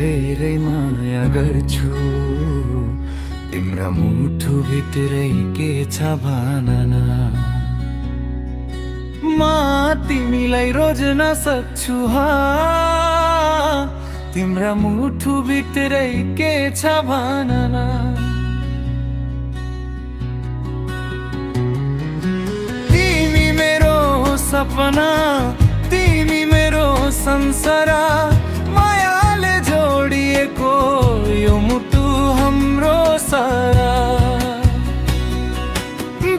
धेरै माया गर्छु तिम्रा मुठु भित्रै के छ भन म तिमीलाई रोज्न सक्छु तिम्रा मुठु भित्रै के छ भन तिमी मेरो सपना तिमी मेरो संसार मायाले जोडिएको यो मुटु हाम्रो सारा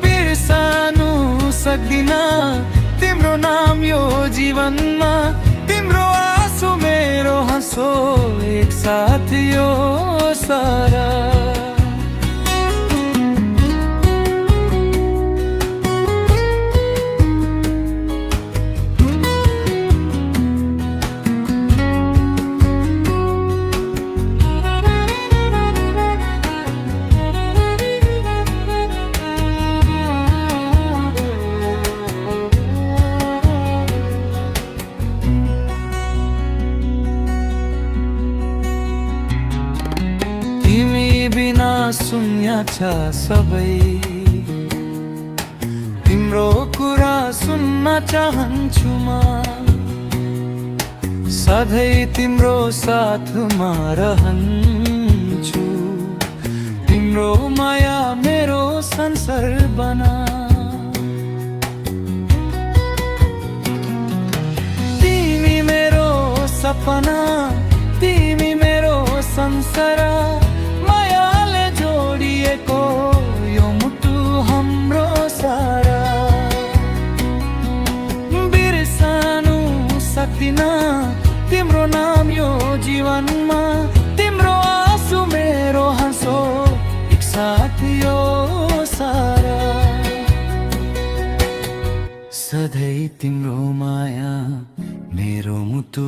बिर्सनु सक्दिन तिम्रो नाम यो जीवनमा तिम्रो आँसु मेरो हाँसो एक साथ यो सारा बिना शून्य छ सबै तिम्रो कुरा सुन्न चाहन्छु म सधैँ तिम्रो साथमा रहन्छु तिम्रो माया मेरो संसार बना तिमी मेरो सपना तिमी मेरो संसार यो मुटु हाम्रो सारा बिर्सनु सक्दिन तिम्रो नाम यो जीवनमा तिम्रो आँसु मेरो हाँसो एक साथ यो सारा सधैँ तिम्रो माया मेरो मुटु